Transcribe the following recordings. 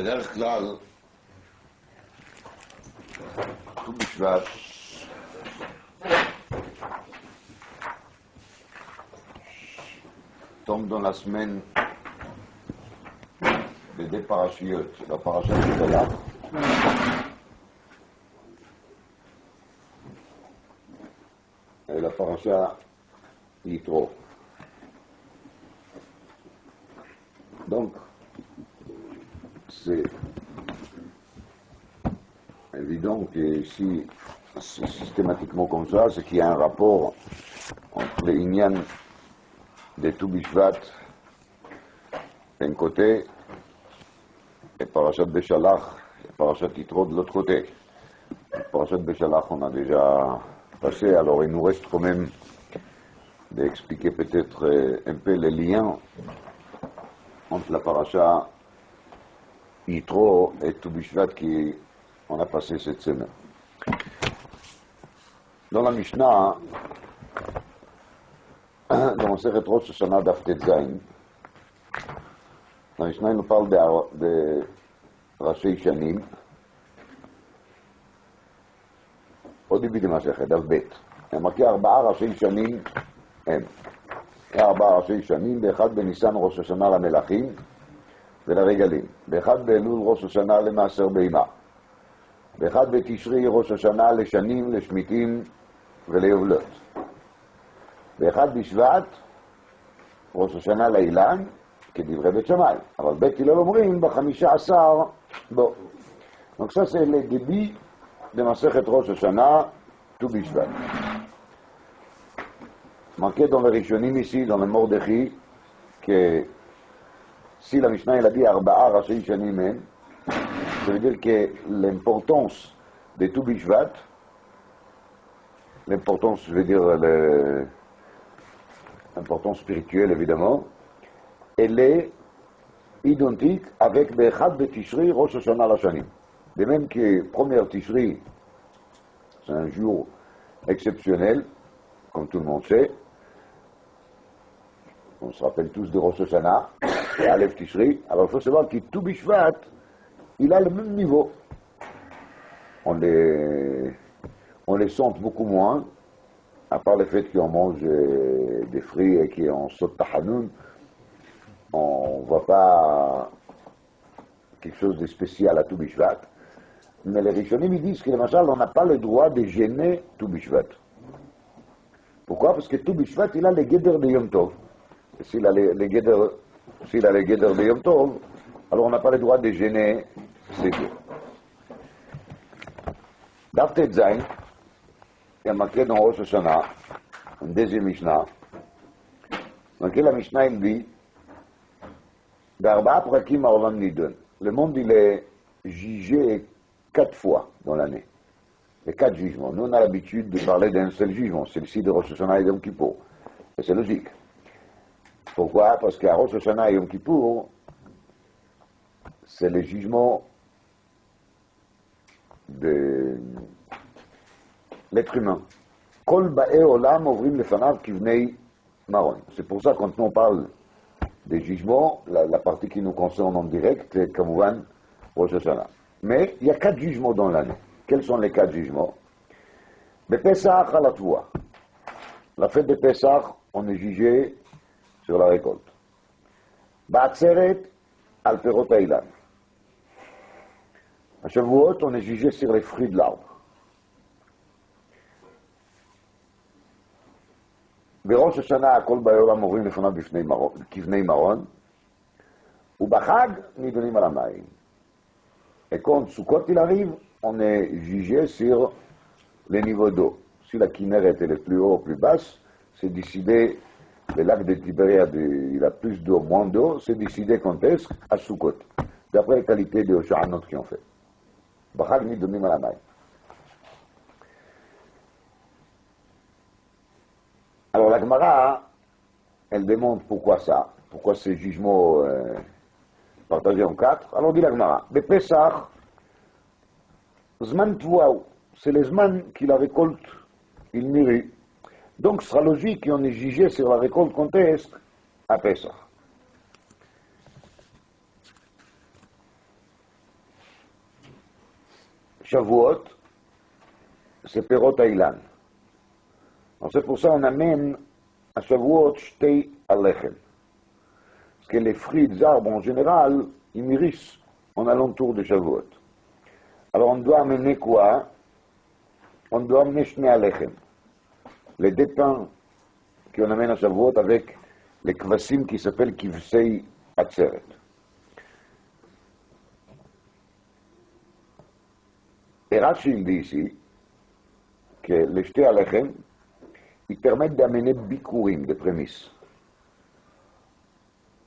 בדרך כלל, ט"ו בשבט tombe dans la semaine des deux parachiotes, la paracha de Shalach et la paracha Yitro. Donc, c'est évident que si c'est systématiquement comme ça, c'est qu'il y a un rapport entre les Inyan de Tou Bishvat d'un côté et Parashat Beshalach et Parashat Yitro de l'autre côté. Parashat Beshalach on a déjà passé, alors il nous reste quand même d'expliquer peut-être un peu les liens entre la Parashat Yitro et Tou Bishvat qu'on a passé cette semaine. Dans la Mishnah, dans Masechet Rosh Hashanah Daf Tet Zayin, la Mishnah nous parle de Rashei Shanim. Au début de Masechet, Daf Bet, il y a marqué 4 Rashei Shanim הם. 4 ראשי שנים, באחד בניסן ראש השנה למלכים ולרגלים, באחד באלול ראש השנה למעשר בהמה, באחד בתשרי ראש השנה לשנים, לשמיטים וליובלות, באחד בשבט ראש השנה לאילן, כדברי בית שמאי, אבל בית הלל אומרים ב15 בו. Donc ça c'est le début de Masechet Rosh Hashanah, Tou Bishvat. Marqué dans le Rishonim ici, dans le Mordechai, que si la Mishnah il a dit 4 Rashei Shanim hem, ça veut dire que l'importance de Tou Bishvat, l'importance, je veux dire l'importance spirituelle évidemment, elle est identique avec Bechad Betishri Rosh Hashanah Lashanim. De même que premier Tishri, c'est un jour exceptionnel, comme tout le monde sait. On se rappelle tous de Rosh Hashanah et Aleph Tishri. Alors il faut savoir que Tou Bishvat, il a le même niveau. On les sent beaucoup moins, à part le fait qu'on mange des fruits et qu'on saute Tahanoun. On ne voit pas quelque chose de spécial à Tou Bishvat. Mais les Rishonim ils disent que on n'a pas le droit de gêner Tou Bishvat. Pourquoi? Parce que Tou Bishvat, il a les guéders de Yom Tov. Et s'il a les guéders de Yom Tov, alors on n'a pas le droit de gêner ces deux. Daf Tet Zayin, il y a marqué dans Rosh Hashanah, une deuxième Mishnah, marqué la Mishnah, il dit, d'Arba'a Prakim Ha'olam Nidon. Le monde, il est jugé 4 fois dans l'année. Les 4 jugements. Nous, on a l'habitude de parler d'un seul jugement, celui-ci de Rosh Hashanah et Yom Kippour. Et c'est logique. Pourquoi? Parce qu'à Rosh Hashanah et Yom Kippour, c'est le jugement de l'être humain. Kol ba'e olam ovrim lefanav kivnei maron. C'est pour ça, quand on parle des jugements, la partie qui nous concerne en direct, c'est Kamouvan Rosh Hashanah. Mais il y a 4 jugements dans l'année. Quels sont les 4 jugements? Le Pesach à la Tvoua. La fête de Pesach, on est jugé sur la récolte. Ba'atzeret al perot ha'ilad. À Shavuot, on est jugé sur les fruits de l'arbre. בראש השנה הכל בעולם עוברים לפניו כבני מרון, ובחג נידונים על המים. Et quand Sukkot il arrive, on est jugé sur le niveau d'eau. Si la Kinneret est le plus haut ou plus basse, c'est décidé, le lac de Tibériade, il a plus d'eau, moins d'eau, c'est décidé quand est-ce à Sukkot, d'après les qualités de Osha'anot qui ont fait. Bachag Nidonim Alamay. Alors la Gemara, elle demande pourquoi ça, pourquoi ces jugements partagés en 4. Alors dit la Gemara, le Pesach, Zman Tvouaou, c'est le Zman qui la récolte, il mûrit. Donc ce sera logique qu'on est jugé sur la récolte quand est-ce à Pesach. Shavuot, c'est Perot Haïlan. C'est pour ça qu'on amène à Shavuot Shtei Alechem. Parce que les fruits des arbres en général, ils mûrissent en alentour de Shavuot. Alors on doit amener quoi? On doit amener Shnei Alechem. Les deux pains qu'on amène à Shavuot avec les kvassim qui s'appellent Kivsei Atzeret. Et Rashi il dit ici que les Shtei Alechem, ils permettent d'amener bikurim, des prémices.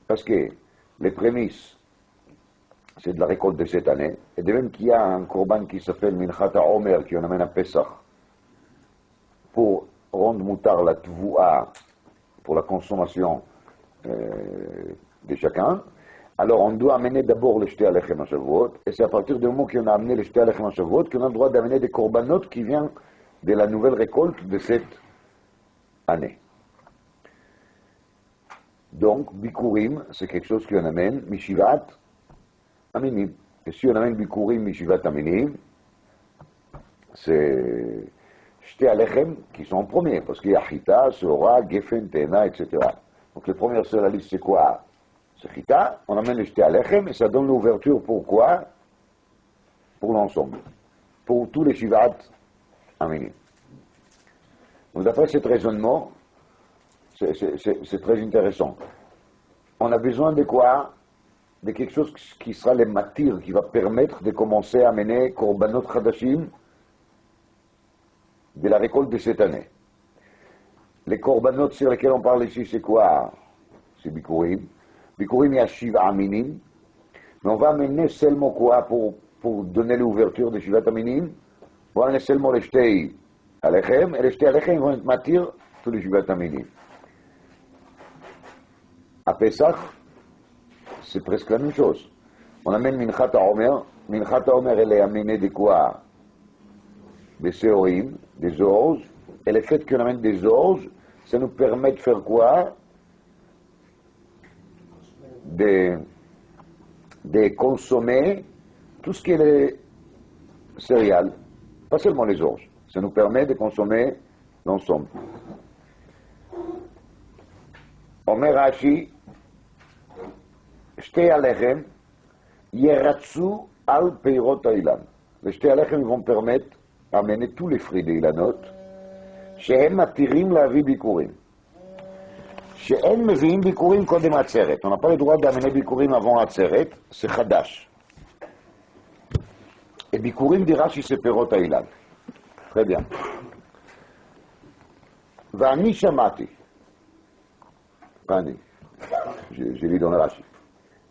Parce que les prémices, c'est de la récolte de cette année, et de même qu'il y a un korban qui s'appelle Minchat HaOmer, qu'on amène à Pesach, pour rendre moutar la tvoua, pour la consommation de chacun, alors on doit amener d'abord le Shtei Alechem à Shavuot, et c'est à partir du moment qu'on a amené le Shtei Alechem à Shavuot qu'on a le droit d'amener des korbanot qui viennent de la nouvelle récolte de cette année. Donc, Bikurim, c'est quelque chose qu'on amène, Mishivat Aminim. Et si on amène Bikurim, Mishivat Aminim, c'est Shtei Alechem qui sont en premier, parce qu'il y a Chita, Seora, Geffen, Tena, etc. Donc, le premier sur la liste, c'est quoi? C'est Chita, on amène le Shtei Alechem, et ça donne l'ouverture pour quoi? Pour l'ensemble. Pour tous les Shivat Aminim. Donc, d'après cet raisonnement, c'est très intéressant. On a besoin de quoi? De quelque chose qui sera les matir, qui va permettre de commencer à mener Korbanot Chadashim de la récolte de cette année. Les Korbanot sur lesquels on parle ici, c'est quoi? C'est Bikurim. Bikurim, il y a Shiva Aminim. Mais on va amener seulement quoi pour donner l'ouverture de Shiva Aminim? On va amener seulement les Shtei Alechem, et les Shtei Alechem vont être matir tous les Shiva Aminim. À Pesach, c'est presque la même chose. On amène Minchat HaOmer. Minchat HaOmer, elle est amenée de quoi? Des Seorim, des orges. Et le fait qu'on amène des orges, ça nous permet de faire quoi? De consommer tout ce qui est les céréales, pas seulement les orges. Ça nous permet de consommer l'ensemble. Omer Rashi, Shtei Alechem, Yeratsu al Peirot Haïlan. Les Shtei Alechem vont permettre d'amener tous les fruits des Ilanot, Shehem Matirim Lavi Bikurim. Shehem Meviim Bikurim Kodem Atzeret. On n'a pas le droit d'amener Bikurim avant Atzeret, c'est Chadash. Et Bikurim dira si c'est Peirot Haïlan. Très bien. Vani Shamati. Vani. J'ai lu dans le Rashi.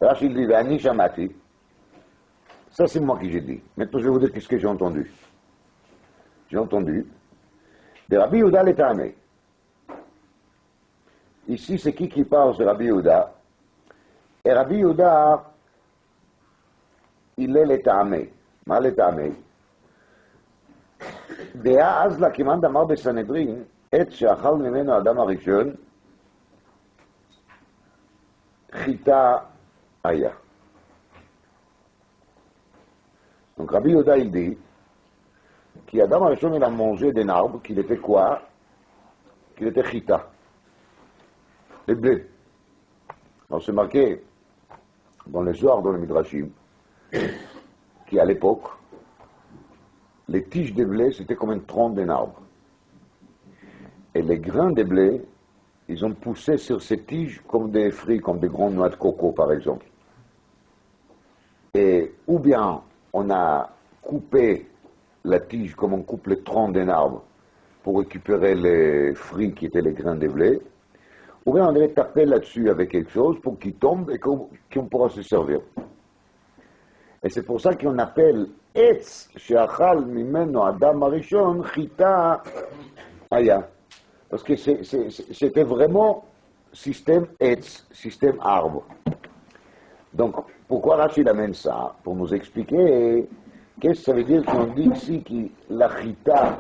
Rashi dit, Vani Shamati. Ça, c'est moi qui j'ai dit. Maintenant, je vais vous dire ce que j'ai entendu. J'ai entendu de Rabbi Yehuda le Ta'ameh. Ici, c'est qui parle? C'est Rabbi Yehuda. Et Rabbi Yehuda, il est le Ta'ameh. מה לטעמי? דעה אז לה כמעט אמר בסנהדרין, עת שאכל ממנו האדם הראשון, חיטה היה. Donc Rabbi Yehuda il dit qu'Adam Arishon il a mangé d'un arbre qu'il était quoi? Qu'il était chita, le blé. Alors c'est marqué dans les Zohar, dans le Midrashim, qu'à l'époque, les tiges de blé c'était comme un tronc d'un arbre. Et les grains de blé, ils ont poussé sur ces tiges comme des fruits, comme des grandes noix de coco par exemple. Et ou bien on a coupé la tige comme on coupe le tronc d'un arbre pour récupérer les fruits qui étaient les grains de blé, ou bien on allait taper là-dessus avec quelque chose pour qu'il tombe et qu'on pourra se servir. Et c'est pour ça qu'on appelle Etz she'achal mimeno Adam Arishon chita aya. Parce que c'était vraiment système Etz, système arbre. Donc, pourquoi Rachid amène ça? Pour nous expliquer qu'est-ce que ça veut dire qu'on dit ici que la chita,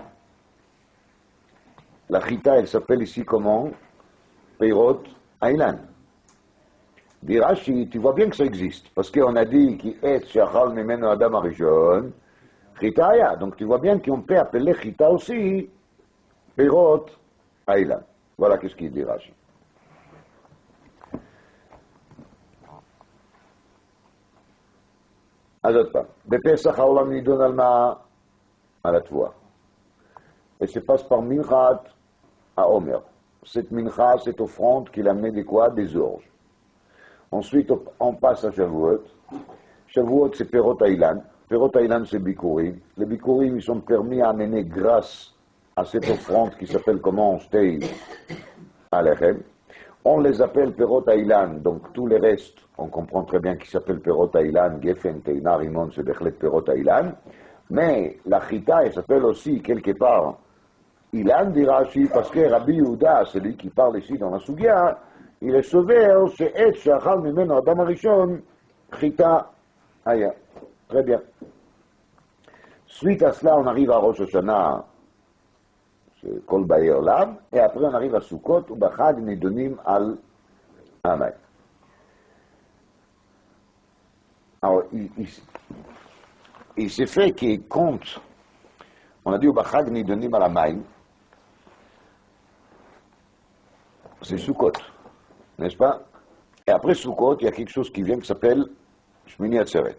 elle s'appelle ici comment? Peirot Haïlan. Dit Rashi, tu vois bien que ça existe, parce qu'on a dit qu'Etz she'achal mimeno Adam Arishon Chita Aya. Donc tu vois bien qu'on peut appeler Chita aussi Perot Ailan. Voilà qu'est-ce qu'il dit Rashi. אז עוד פעם, בפסח העולם נידון על מה? על התבואה. Et se passe par Minchat à Omer. Cette mincha, cette offrande qu'il a amené des quoi? Des orges. Ensuite, on passe à Shavuot. Shavuot, c'est Perot Ailan. Perot Ailan, c'est Bikurim. Les Bikurim, ils sont permis à amener grâce à cette offrande qui s'appelle comment? Shtei Alechem. On les appelle Perot Ailan, donc tous les restes, on comprend très bien qu'ils s'appellent Perot Ailan, Geffen, Teina, Rimon, c'est Bechlet Perot Ailan. Mais la Chita, elle s'appelle aussi quelque part Ilan, dit Rashi, parce que Rabbi Yehuda, celui qui parle ici dans la Sugia, il est sauvé, c'est Et Shachal Mimeno Adam Arishon, Chita Aya. Très bien. Suite à cela, on arrive à Rosh Hashanah, c'est Kol Baye Olam, et après on arrive à Sukkot, où Bachag Nidonim al Amay. Alors, il s'est fait qu'il compte, on a dit au Bachag Nidonim al Amay, c'est Sukkot, n'est-ce pas? Et après Sukkot, il y a quelque chose qui vient qui s'appelle Shmini Atzeret.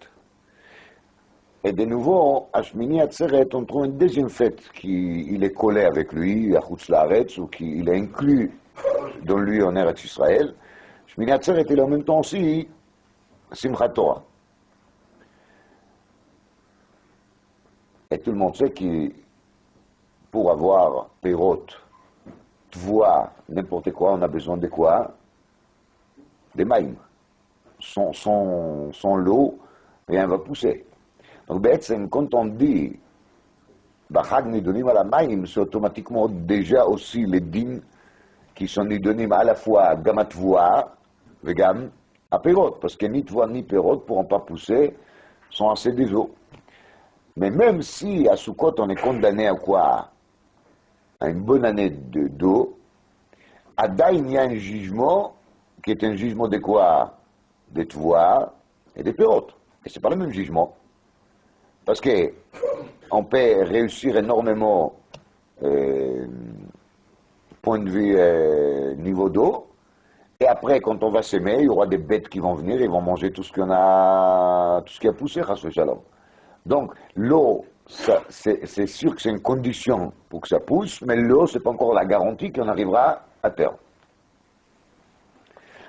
Et de nouveau, à Shmini Atzeret, on trouve une deuxième fête qui est collée avec lui, à Chutz Laaretz, ou qu'il est inclus dans lui en Eretz Israël. Shmini Atzeret, il est en même temps aussi Simchat Torah. Et tout le monde sait que pour avoir Perot, Tvoa, n'importe quoi, on a besoin de quoi? Des maïms. Sans l'eau, rien ne va pousser. Donc, quand on dit Bachag Nidonim à la maïm, c'est automatiquement déjà aussi les dîmes qui sont nidonim à la fois Gam Tvoa et Gam à Perot, parce que ni Tvoa ni Perot ne pourront pas pousser sans assez des eaux. Mais même si à Sukkot on est condamné à quoi? À une bonne année d'eau, à Daïn il y a un jugement qui est un jugement de quoi? Des Tvoa et des Perot. Et c'est pas le même jugement. Parce qu'on peut réussir énormément point de vue niveau d'eau, et après, quand on va s'aimer, il y aura des bêtes qui vont venir, ils vont manger tout ce qui a poussé, Chas Shalom. Donc, l'eau, c'est sûr que c'est une condition pour que ça pousse, mais l'eau, c'est pas encore la garantie qu'on arrivera à terme.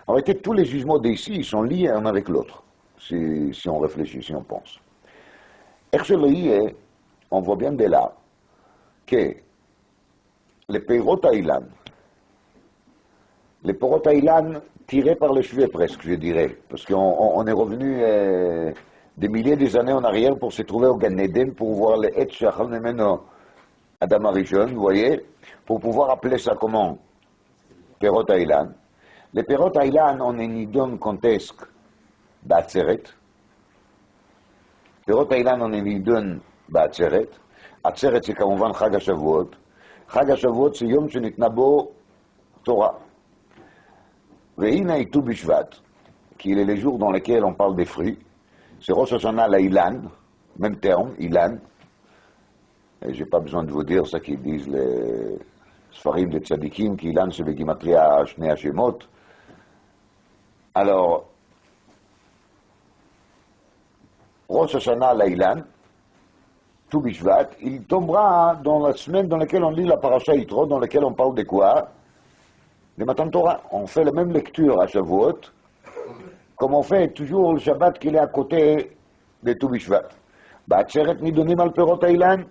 En réalité, tous les jugements d'ici, ils sont liés un avec l'autre, si on réfléchit, si on pense. On voit bien de là que les Perot Ailan, tirés par les cheveux presque, je dirais, parce qu'on est revenu des milliers d'années en arrière pour se trouver au Gan Eden, pour voir les Et Shachal Memeno Adam Arishon, vous voyez, pour pouvoir appeler ça comment? Perot Ailan. Les Perot Ailan, on est nidon contesque d'Atzeret. Perot Ailan, on est nidon d'Atzeret. Atzeret, c'est כמובן חג השבועות. חג השבועות c'est יום שניתנה בו תורה. והנה ט"ו בשבט, qui est les jours dans lesquels on parle des fruits. C'est Rosh Hashanah la Ilan, même terme, Ilan. Et j'ai pas besoin de vous dire ça qu'ils disent les Sfarim de Tzadikim, qu'Ilan c'est le Gimatria Shnei Hashemot. Alors, Rosh Hashanah la Ilan, tout Bishvat, il tombera dans la semaine dans laquelle on lit la Parasha Yitro, dans laquelle on parle de quoi? De Matan Torah. On fait la même lecture à Shavuot, comme on fait toujours le Shabbat qu'il est à côté de tout Bishvat. Ba'atzeret nidonim al perot ha'Ilan,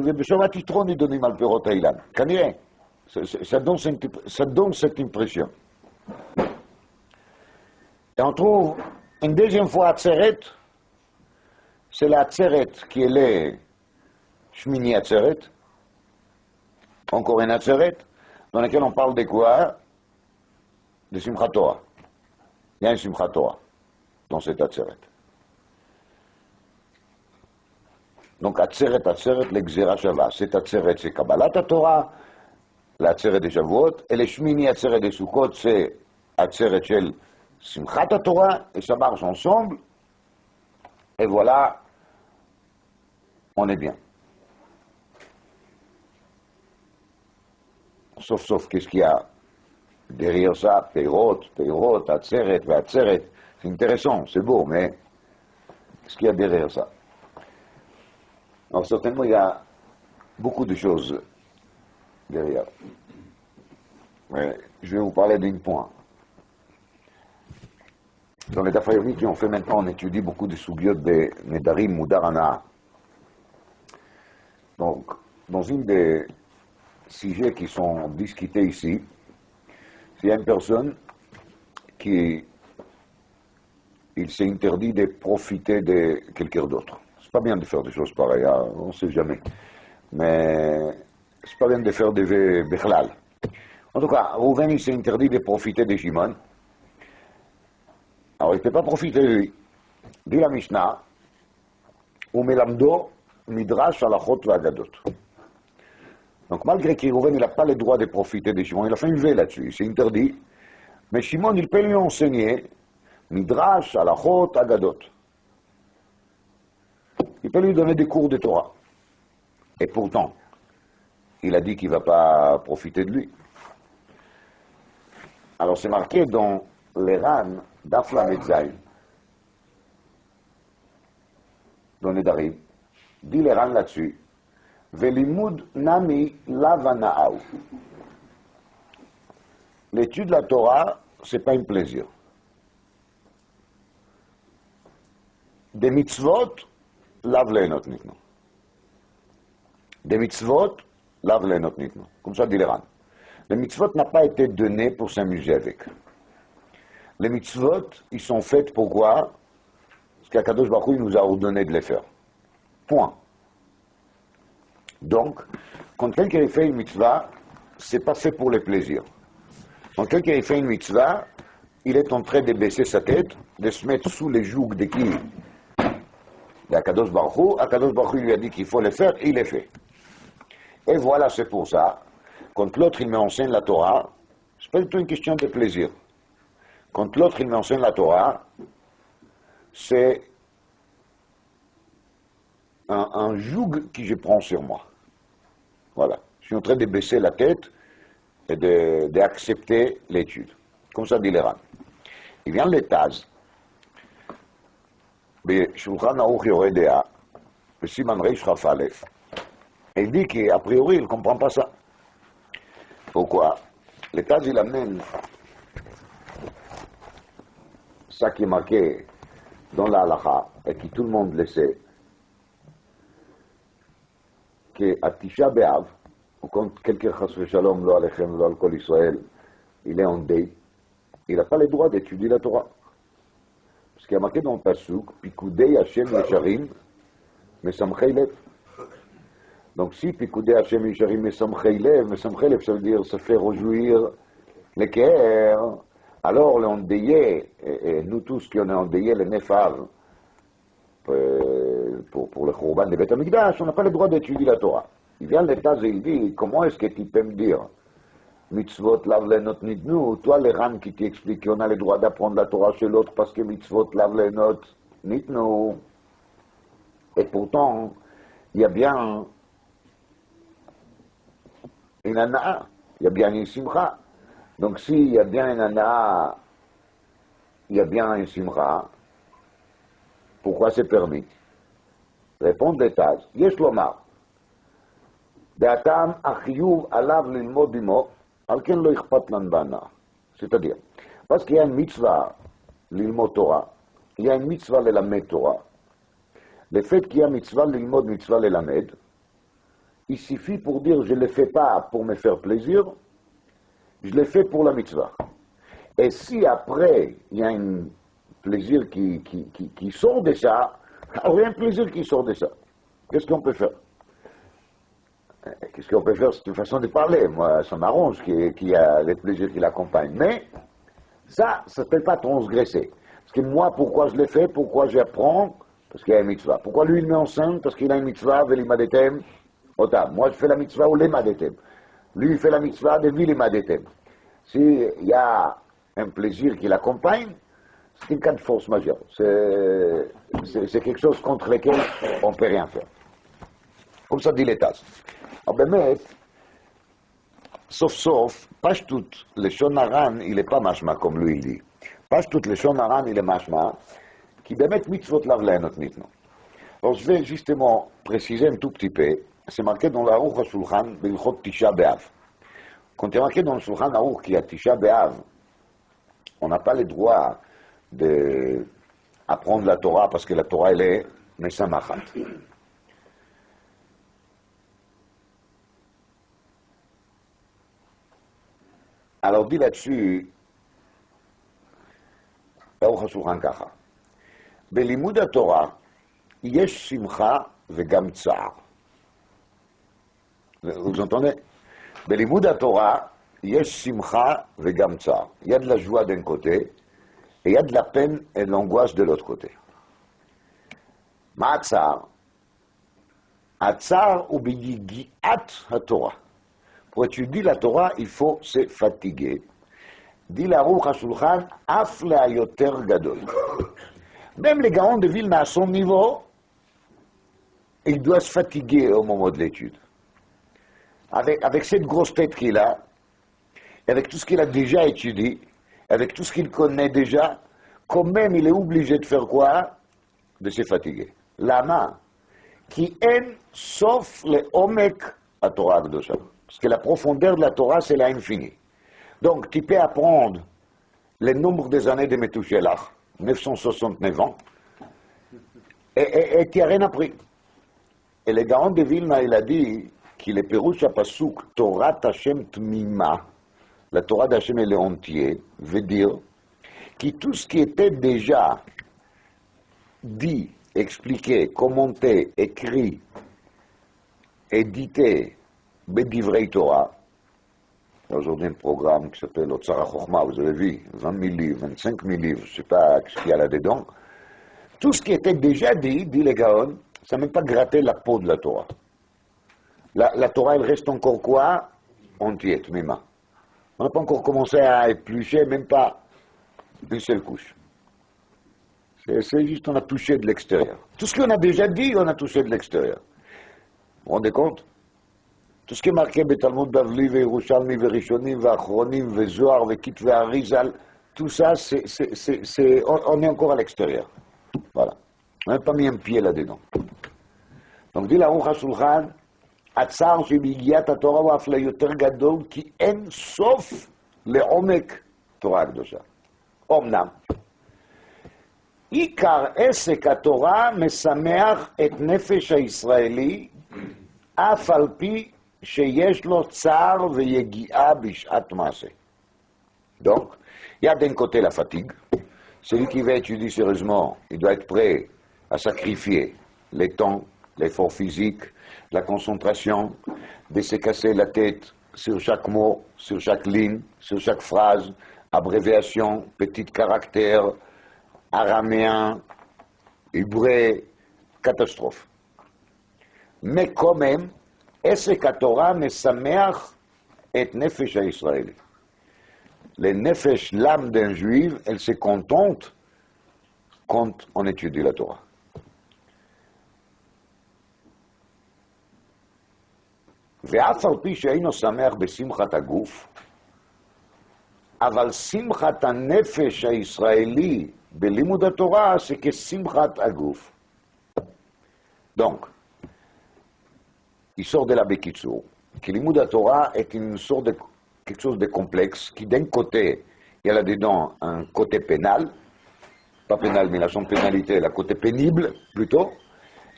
ובשבת יתרו נידונים על פירות האילן. כנראה, ça donne cette impression. Et on trouve une deuxième fois Atzeret, c'est la Atzeret qui est le Shmini Atzeret, encore une Atzeret, dans laquelle on parle de quoi? De Simchat Torah. Il y a un Simchat Torah dans cette Atzeret. Donc Atzeret, l'Exera Shava. Cette Atzeret, c'est Kabbalat Torah, l'Atzeret de Shavuot, et le Shmini Atzeret de Sukkot, c'est Atzeret Shel Simchat Torah, et ça marche ensemble. Et voilà, on est bien. Sauf, qu'est-ce qu'il y a derrière ça? Peirot, Atzeret, Atzeret. C'est intéressant, c'est beau, mais qu'est-ce qu'il y a derrière ça? Alors certainement, il y a beaucoup de choses derrière. Mais je vais vous parler d'un point. Dans les Dafayomit qui ont fait maintenant, on étudie beaucoup de soubiotes de Nedarim ou d'Arana. Donc, dans une des sujets qui sont discutés ici, il y a une personne qui il s'est interdit de profiter de quelqu'un d'autre. C'est pas bien de faire des choses pareilles, hein, on ne sait jamais. Mais c'est pas bien de faire des bechlal. En tout cas, Rouven il s'est interdit de profiter de Shimon. Alors il ne peut pas profiter de lui. Dit la Mishnah, Umelamdo midrash alachot v'agadot. Donc malgré que Rouven n'a pas le droit de profiter de Shimon, il a fait une veille là-dessus, il s'est interdit. Mais Shimon, il peut lui enseigner midrash alachot agadot. Il peut lui donner des cours de Torah. Et pourtant, il a dit qu'il ne va pas profiter de lui. Alors c'est marqué dans les rangs d'Afla Metzaï, dans les Darim, dit les rangs là-dessus, Velimud nami lavana'au. L'étude de la Torah, c'est pas un plaisir. Des mitzvot, lav leenot nitno. Des mitzvot, lav leenot nitno. Comme ça dit les rangs. Les mitzvot n'ont pas été donnés pour s'amuser avec. Les mitzvot, ils sont faits pour quoi? Parce qu'Akadosh Baruch Hu nous a ordonné de les faire. Point. Donc, quand quelqu'un fait une mitzvah, c'est pas fait pour le plaisir. Quand quelqu'un fait une mitzvah, il est en train de baisser sa tête, de se mettre sous les jougs de qui? D'Akadosh Baruch Hu. Akadosh Baruch Hu lui a dit qu'il faut le faire, et il le fait. Et voilà, c'est pour ça. Quand l'autre, il m'enseigne la Torah, c'est pas du tout une question de plaisir. Quand l'autre, il m'enseigne la Torah, c'est un joug que je prends sur moi. Voilà. Je suis en train de baisser la tête et d'accepter l'étude. Comme ça dit les rangs. Il vient les Taz. Shulchan Aruch Yoredea, le Siman Reish Chaf Aleph. Et il dit qu'a priori, il ne comprend pas ça. Pourquoi? Les Taz, il amène ça qui est marqué dans la halacha, et qui tout le monde le sait, qu'à Tisha B'Av, ou quand quelqu'un chas v'shalom, lo alechem, lo al kol Israël, il est en deuil, il n'a pas le droit d'étudier la Torah. Parce qu'il y a marqué dans le Pasuk, Pikudei Hashem Yesharim, Mesamchei Lev. Donc si Pikudei Hashem Yesharim, Mesamchei Lev, ça veut dire se faire réjouir le cœur. Alors, les endeuillés, et nous tous qui on est endeuillés, les Nefar, pour le Khurban de Beth Amikdash, on n'a pas le droit d'étudier la Torah. Il vient l'État et il dit, comment est-ce que tu peux me dire, mitzvot lav lenot nitnu, toi les rangs qui t'expliquent qu'on a le droit d'apprendre la Torah chez l'autre parce que mitzvot lav lenot nitnu. Et pourtant, il y a bien une anaa, il y a bien une simcha. Donc s'il y a bien une anaa, il y a bien une simcha, pourquoi c'est permis? Répondre des Taz. Yesh lomar. Da'atam achiyuv alav lilmod imo, al ken lo ichpat lan bana. C'est-à-dire, parce qu'il y a une mitzvah lilmod Torah, il y a une mitzvah lelamed Torah. Le fait qu'il y a mitzvah lilmod, mitzvah lelamed, il suffit pour dire je ne le fais pas pour me faire plaisir, je le fais pour la mitzvah. Et si après il y a un plaisir qui sort de ça, alors il y a un plaisir qui sort de ça. Qu'est-ce qu'on peut faire? Qu'est-ce qu'on peut faire? C'est une façon de parler. Moi, ça m'arrange qu'il y a les plaisirs qui l'accompagnent. Mais ça ne s'appelle pas transgresser. Parce que moi, pourquoi je le fais? Pourquoi j'apprends? Parce qu'il y a une mitzvah. Pourquoi lui, il m'enseigne? Parce qu'il a une mitzvah, velimadetem, otam. Moi, je fais la mitzvah ou lemadetem. Lui, il fait la mitzvah de vilimadetem. S'il y a un plaisir qui l'accompagne, c'est un cas de force majeure. C'est quelque chose contre lequel on ne peut rien faire. Comme ça dit l'État. Alors, באמת, סוף סוף, פשטות לשון הר"ן היא לפע משמע, comme lui il dit. פשטות לשון הר"ן היא למשמע, כי באמת מצוות לאו לענות ניתנו. Alors je vais justement préciser un tout petit peu, c'est marqué dans l'Aruch HaShulchan, בהלכות תשעה באב. Quand il est marqué dans le Shulchan Aruch qu'il y a Tisha B'Av, on n'a pas le droit d'apprendre la Torah parce que la Torah elle est Mesamachat. Alors dit là-dessus, Aruch HaShulchan ככה, בלימוד התורה יש שמחה וגם צער. Vous entendez? בלימוד התורה יש שמחה וגם צער. Il y a de la joie d'un côté, et il y a de la peine et de l'angoisse de l'autre côté. מה הצער? הצער הוא ביגיעת התורה. Pour étudier la Torah, il faut se fatiguer. dit l'Aruch HaShulchan, אף להיותר גדול. Même les Gaons de Vilna à son niveau, il doit se fatiguer au moment de l'étude. Avec cette grosse tête qu'il a, avec tout ce qu'il a déjà étudié, avec tout ce qu'il connaît déjà, quand même il est obligé de faire quoi? De se fatiguer. Lama, qui aime sauf le omek à Torah Akdosha. Parce que la profondeur de la Torah, c'est l'infini. Donc, tu peux apprendre le nombre des années de Methuselah, 969 ans, et tu n'as rien appris. Et le Gaon de Vilna, il a dit qu'il est Pérouche à Pasuk, Torah Hashem Tmima, la Torah d'Hachem elle est entier, veut dire que tout ce qui était déjà dit, expliqué, commenté, écrit, édité, Bedivrei Torah, aujourd'hui un programme qui s'appelle Otsara Chochma, vous avez vu, 20 000 livres, 25 000 livres, je ne sais pas ce qu'il y a là-dedans. Tout ce qui était déjà dit les Gaon, ça n'a même pas gratté la peau de la Torah. La Torah, elle reste encore quoi? Entière, Tmima. On n'a pas encore commencé à éplucher, même pas une seule couche. C'est juste, on a touché de l'extérieur. Tout ce qu'on a déjà dit, on a touché de l'extérieur. Vous vous rendez compte? Tout ce qui est marqué Betalmud Bavli, Yerushalmi, Rishonim, Achronim, Zohar, Kitve Arizal, tout ça, on est encore à l'extérieur. Voilà. On n'a pas mis un pied là-dedans. Donc, dit l'Aruch HaShulchan, הצער שבהגיעת התורה הוא אף ליותר גדול, כי אין סוף לעומק תורה הקדושה. אמנם, עיקר עסק התורה משמח את נפש הישראלי, אף על פי שיש לו צער ויגיעה בשעת מעשה. Donc, il y a d'un côté la fatigue. Celui qui veut étudier sérieusement, il doit être prêt à sacrifier le temps, l'effort physique, la concentration, de se casser la tête sur chaque mot, sur chaque ligne, sur chaque phrase, abréviation, petit caractère, araméen, hébreu, catastrophe. Mais quand même, עסק התורה משמח את נפש הישראלי. Le nefesh, l'âme d'un juif, elle se contente quand on étudie la Torah. ואף על פי שאינו שמח בשמחת הגוף, אבל שמחת הנפש הישראלי בלימוד התורה c'est כשמחת הגוף. Donc, il sort de la Bekitsour, que לימוד התורה est une sorte de quelque chose de complexe, qui d'un côté, il y a là-dedans un côté pénal, pas pénal, mais la son pénalité, la côté pénible plutôt,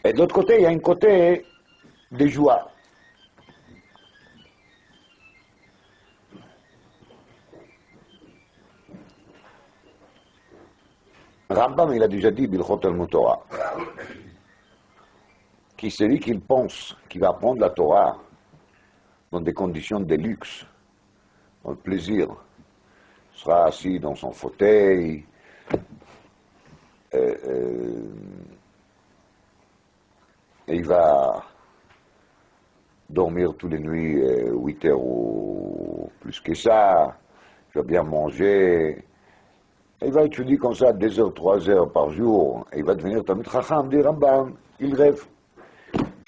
et de l'autre côté, il y a un côté de joie. Rambam, il a déjà dit, Bilchot Talmud Torah, qui celui qu'il pense qu'il va apprendre la Torah dans des conditions de luxe, dans le plaisir, sera assis dans son fauteuil, et il va dormir toutes les nuits 8 heures ou plus que ça, il va bien manger, il va étudier comme ça 2 heures, 3 heures par jour, et il va devenir Talmid Chacham, dit Rambam, il rêve.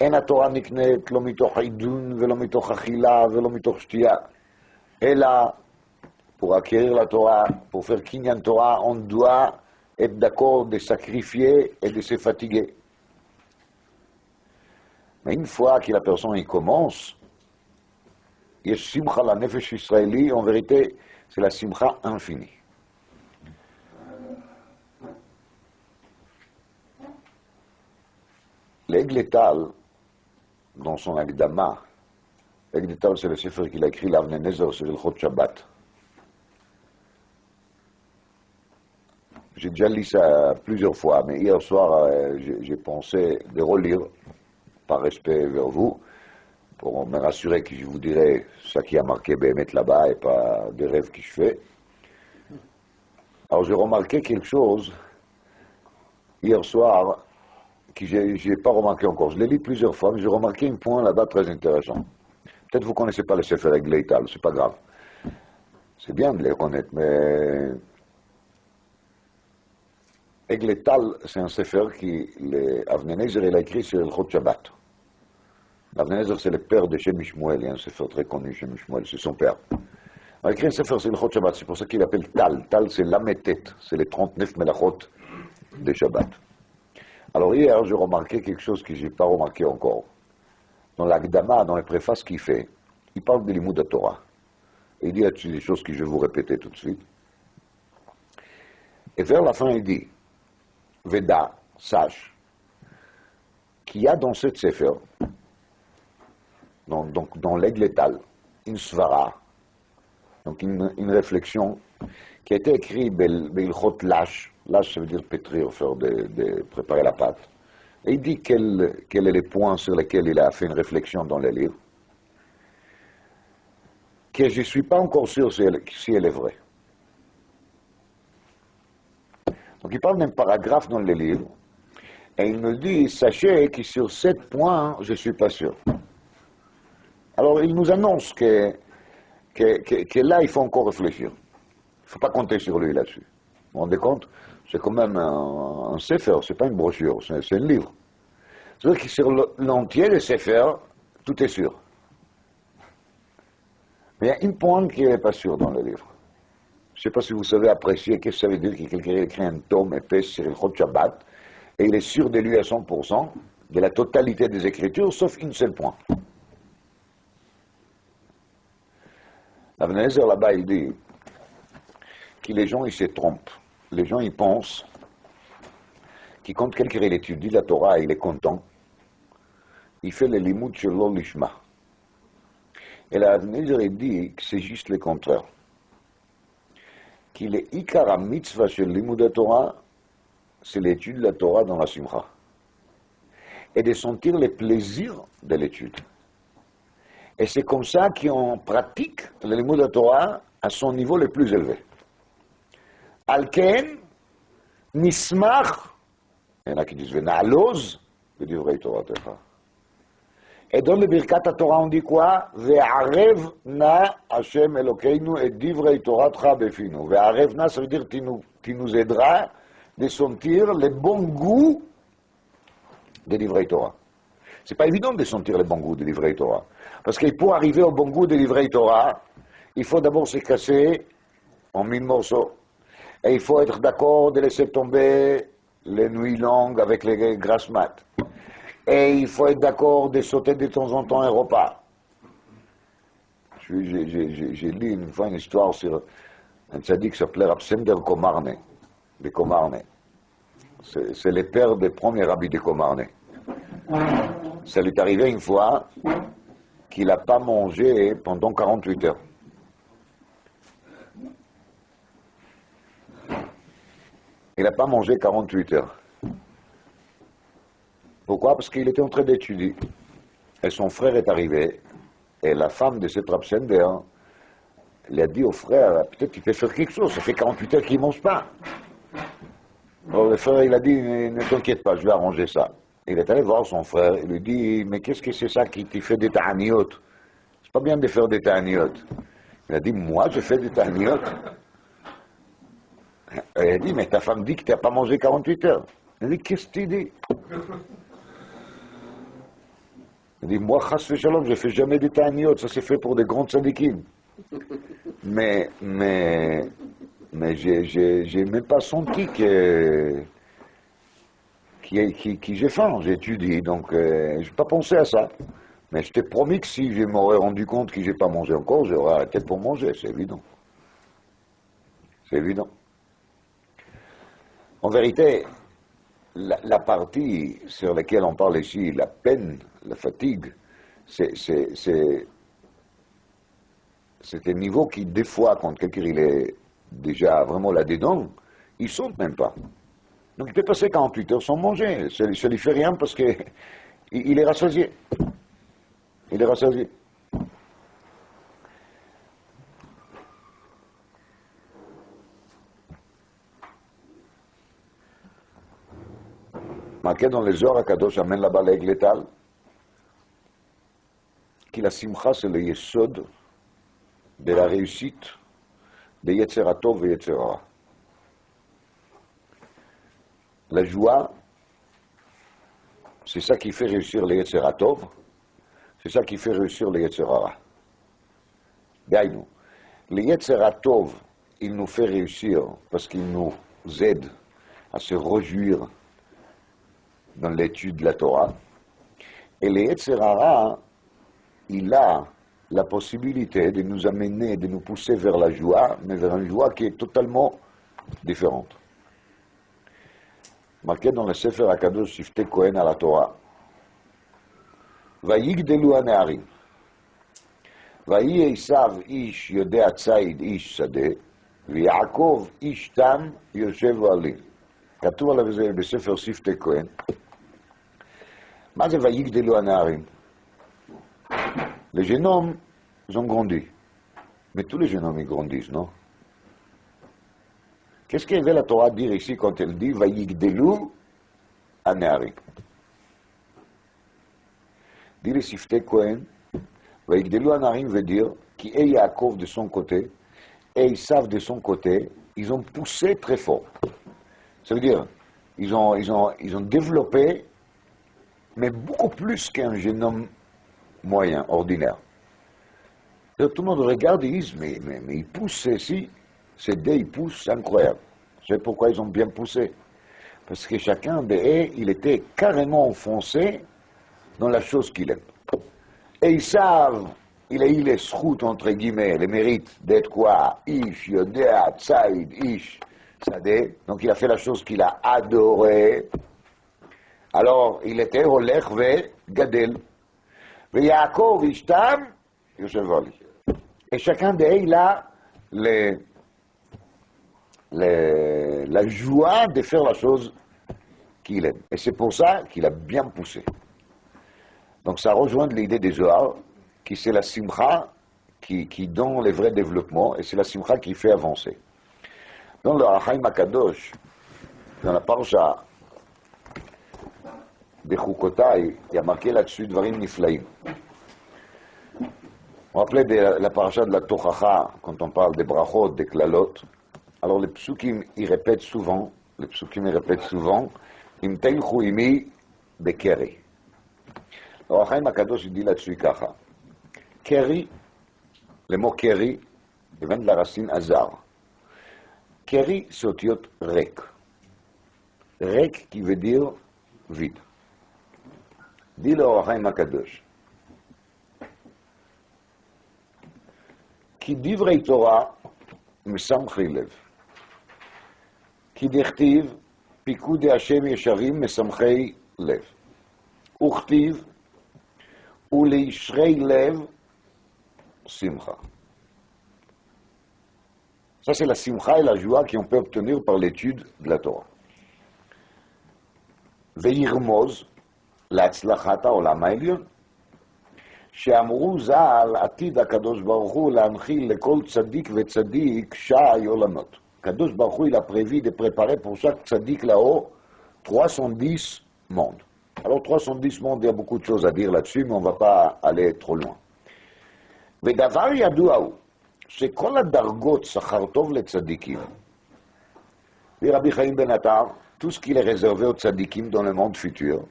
En התורה נקנית לא מתוך עידון ולא מתוך אכילה ולא מתוך שתייה, אלא pour acquérir la Torah, pour faire Kinyan Torah, on doit être d'accord de sacrifier et de se fatiguer. Mais une fois que la personne y commence, יש שמחה לנפש ישראלי, en vérité, c'est la simcha infinie. L'Aigle Tal, dans son Agdama, l'Aigle Tal, c'est le sefer qu'il a écrit, l'Avnei Nezer, sur le Chot Shabbat. J'ai déjà lu ça plusieurs fois, mais hier soir, j'ai pensé de relire, par respect vers vous, pour me rassurer que je vous dirai ce qui a marqué Béhémet là-bas et pas des rêves que je fais. Alors j'ai remarqué quelque chose hier soir que je n'ai pas remarqué encore. Je l'ai lu plusieurs fois, mais j'ai remarqué un point là-bas très intéressant. Peut-être vous ne connaissez pas le Sefer Aigle Tal, c'est pas grave. C'est bien de les connaître, mais Aigle Tal, c'est un Sefer qui Avnei Nezer il a écrit sur le Chot Shabbat. Avnei Nezer, c'est le père de Shem Shmuel, il y a un Sefer très connu, Shem Shmuel, c'est son père. Il a écrit un Sefer sur le Chot Shabbat, c'est pour ça qu'il appelle Tal. Tal, c'est l'Ametet, c'est les 39 Melachot de Shabbat. Alors hier, j'ai remarqué quelque chose que je n'ai pas remarqué encore. Dans l'Agdama, dans les préfaces qu'il fait, il parle de l'Imoud Torah. Il dit des choses que je vais vous répéter tout de suite. Et vers la fin, il dit, Veda, sache, qu'il y a dans cette Sefer, dans l'Aigle Tal, une svara, donc une réflexion qui a été écrite Beilchot Lash. Lash, ça veut dire pétrir, faire préparer la pâte. Et il dit quels sont les points sur lesquels il a fait une réflexion dans le livre, que je ne suis pas encore sûr si elle est vraie. Donc il parle d'un paragraphe dans le livre, et il me dit, sachez que sur 7 points, je ne suis pas sûr. Alors il nous annonce que là, il faut encore réfléchir. Il ne faut pas compter sur lui là-dessus. Vous vous rendez compte? C'est quand même un sefer, c'est pas une brochure, c'est un livre. C'est-à-dire que sur l'entier des sefer, tout est sûr. Mais il y a une pointe qui n'est pas sûre dans le livre. Je ne sais pas si vous savez apprécier qu'est-ce que ça veut dire que quelqu'un écrit un tome épais sur le Chot Shabbat, et il est sûr de lui à 100%, de la totalité des écritures, sauf une seule point. Avnei Nezer là-bas, il dit que les gens, ils se trompent. Les gens, ils pensent que quand quelqu'un il étudie la Torah, il est content, il fait le limud shelo lishma. Et là, Avnei Nezer, il dit que c'est juste le contraire. Qu'il est ikara mitzvah shel limud Torah, c'est l'étude de la Torah dans la simcha. Et de sentir le plaisir de l'étude. Et c'est comme ça qu'on pratique le limud Torah à son niveau le plus élevé. Alken, nismach, il y en a qui disent venaloz, de divrei Torah techa. Et dans le Birkat Torah, on dit quoi? Ve'arev na Hashem Elokeinu et divrei Torah tcha befinu. Ve'arev na, ça veut dire tu nous aideras de sentir le bon goût de divrei Torah. C'est pas évident de sentir le bon goût de divrei Torah. Parce que pour arriver au bon goût de divrei Torah, il faut d'abord se casser en 1000 morceaux. Et il faut être d'accord de laisser tomber les nuits longues avec les grasses mat. Et il faut être d'accord de sauter de temps en temps un repas. J'ai lu une fois une histoire sur un tzaddik qui s'appelait Rav Sender Komarne, de Komarne. C'est le père des premiers rabbis de Komarne. Ça lui est arrivé une fois qu'il n'a pas mangé pendant 48 heures. Il n'a pas mangé 48 heures. Pourquoi? Parce qu'il était en train d'étudier. Et son frère est arrivé, et la femme de cet Rav Sender lui a dit au frère, peut-être qu'il peut faire quelque chose, ça fait 48 heures qu'il ne mange pas. Alors le frère, il a dit, ne t'inquiète pas, je vais arranger ça. Il est allé voir son frère, il lui dit, mais qu'est-ce que c'est ça qui te fait des ta'aniot? C'est pas bien de faire des ta'aniot. Il a dit, moi je fais des ta'aniot. Elle a dit, mais ta femme dit que tu n'as pas mangé 48 heures. Elle dit, qu'est-ce que tu dis? Elle dit, moi, chas shalom, je ne fais jamais des ta'aniot, ça c'est fait pour des grands tzadikim. Mais j'ai même pas senti que j'ai faim, j'ai étudié, donc je n'ai pas pensé à ça. Mais je t'ai promis que si je m'aurais rendu compte que je n'ai pas mangé encore, j'aurais arrêté pour manger, c'est évident. C'est évident. En vérité, la partie sur laquelle on parle ici, la peine, la fatigue, c'est un niveau qui, des fois, quand quelqu'un il est déjà vraiment là-dedans, il ne saute même pas. Donc il peut passer 48 heures sans manger, ça ne lui fait rien parce qu'il est rassasié. Il est rassasié. Marqué dans les Zohar HaKadosh, amène là-bas l'aigle létal, que la simcha c'est le yesod de la réussite de Yetzer HaTov et Yetzer Hara. La joie, c'est ça qui fait réussir le Yetzer HaTov, c'est ça qui fait réussir le Yetzer Hara. Gaïnou. Le Yetzer HaTov, il nous fait réussir parce qu'il nous aide à se réjouir dans l'étude de la Torah. Et le Yetzer Hara, il a la possibilité de nous amener, de nous pousser vers la joie, mais vers une joie qui est totalement différente. Marqué dans le Sefer HaKadosh Shiftei Kohen à la Torah, Vayigdelu hane'arim, Vayi Esav ish yodea tzayid ish sadeh, ויעקב איש תם יושב אוהלים. כתוב עליו זה בספר שפתי כהן. מה זה ויגדלו הנערים? Les jeunes hommes, ils ont grandi. Mais tous les jeunes hommes, ils grandissent, non? Qu'est-ce qu'elle veut la Torah dire ici quand elle dit Vayigdelu hane'arim? Dit le Shiftei Kohen, Vayigdelu hane'arim veut dire qui est Yaakov de son côté, et ils savent de son côté, ils ont poussé très fort. Ça veut dire, ils ont développé, mais beaucoup plus qu'un jeune homme moyen, ordinaire. Et tout le monde regarde et dit, mais ils poussent ici, ces dés, ils poussent, c'est incroyable. C'est pourquoi ils ont bien poussé. Parce que chacun des il était carrément enfoncé dans la chose qu'il aime. Et ils savent, il a eu les schroutes, entre guillemets, les mérites d'être quoi? Ish, yodea, tzaïd, ish, sadeh. Donc il a fait la chose qu'il a adorée. Alors il était olech ve gadel. Ve Yaakov ishtam, yoshev ali. Et chacun d'eux, il a la joie de faire la chose qu'il aime. Et c'est pour ça qu'il a bien poussé. Donc ça rejoint l'idée des Zohar, qui c'est la simcha qui donne les vrais développements, et c'est la simcha qui fait avancer. Dans le Achaim HaKadosh, dans la parasha de Chukotai, il y a marqué là-dessus Dvarim Niflaim. On rappelait la parasha de la Tochacha, quand on parle des brachot, des klalot. Alors les psukim, ils répètent souvent, Im teilchu imi bekeri. Alors Achaim HaKadosh, il dit là-dessus kacha. Keri, le mot keri, vient de la racine azar. Keri, c'est otiot rek. Rek qui veut dire vide. Dit le Achaim HaKadosh. Ki divrei Torah mesamchi lev. Ki dichtiv פיקודי השם ישרים משמחי לב. וכתיב, ולישרי לב simcha. Ça, c'est la simcha et la joie qu'on peut obtenir par l'étude de la Torah. וירמוז להצלחת העולם העליון, שאמרו ז"ל עתיד הקדוש ברוך הוא להנחיל לכל צדיק וצדיק שי עולמות. Kadosh Baruch Hu, il a prévu de préparer pour chaque tzaddik là-haut 310 mondes. Alors 310 mondes, il y a beaucoup de choses à dire là-dessus, mais on ne va pas aller trop loin. ודבר ידוע הוא שכל הדרגות שכר טוב לצדיקים dit Rabbi Chaim Ben Attar, tout ce qui est réservé aux tzadikim dans le monde futur,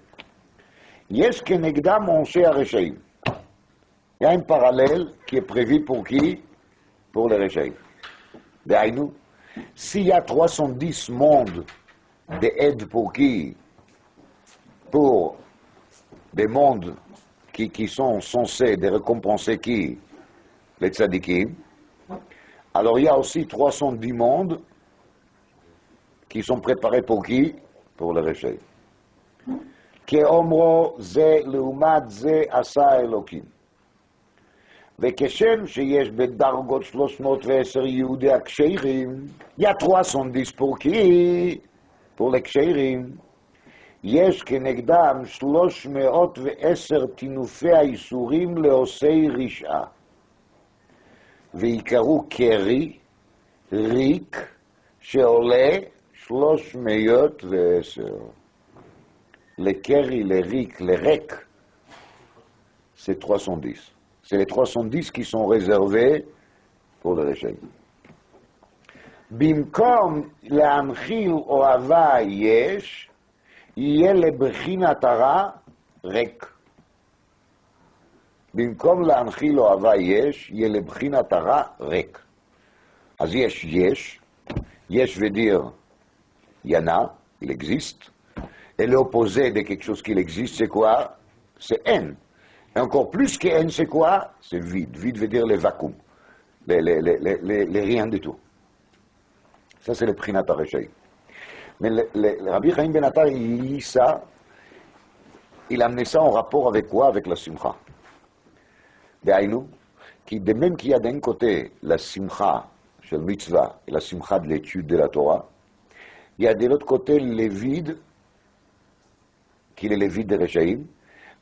Yesh kenegdam onshei hareshaim. Il y a un parallèle qui est prévu pour qui? Pour les Réchaïm. D'ailleurs, s'il y a 310 mondes d'aide pour qui? Pour des mondes qui sont censés de récompenser qui? Les tzadikim. Alors il y a aussi 310 mondes qui sont préparés pour qui? Pour les Réchaïm. כאומרו זה לעומת זה עשה אלוקים. וכשם שיש בדרגות 310 יהודי הקשרים, il y a 310 pour qui? pour les קשרים. יש כנגדם 310 תינופי האיסורים לעושי רשעה. ויקראו קרי, ריק, שעולה 310. Les keri, les rik, les rek, c'est 310. C'est les 310 qui sont réservés pour le Réchaïm. Bimkom להנחיל אוהבה יש, יהיה לבחינת הרע ריק. במקום להנחיל אוהבה יש, יהיה לבחינת הרע ריק. אז יש veut dire il y en a, il existe. Et l'opposé de quelque chose qui existe, c'est quoi? C'est N. Et encore plus que N, c'est quoi? C'est vide. Vide veut dire les vacuums, les rien du tout. Ça, c'est le Prinat HaReshaïm. Mais le Rabbi Chaim Ben Attar, il lit ça, il a amené ça en rapport avec quoi? Avec la Simcha. D'ailleurs, de même qu'il y a d'un côté la Simcha, chez le mitzvah, et la Simcha de l'étude de la Torah, il y a de l'autre côté les vides, qu'il est le vide de Réchaïm,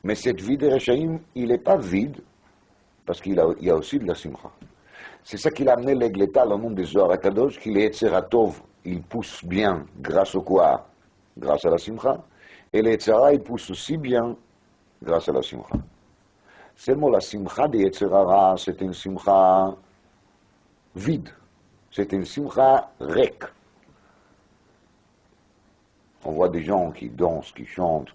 mais cette vide de Réchaïm, il n'est pas vide, parce qu'il y a aussi de la Simcha. C'est ça qu'il a amené l'Egleta, le nom des Zohar HaKadosh, qu'il est Etzeratov, il pousse bien, grâce au quoi? Grâce à la Simcha, et l'Etzera, il pousse aussi bien, grâce à la Simcha. Seulement la Simcha de Yetzerara, c'est une Simcha vide, c'est une Simcha rek. On voit des gens qui dansent, qui chantent,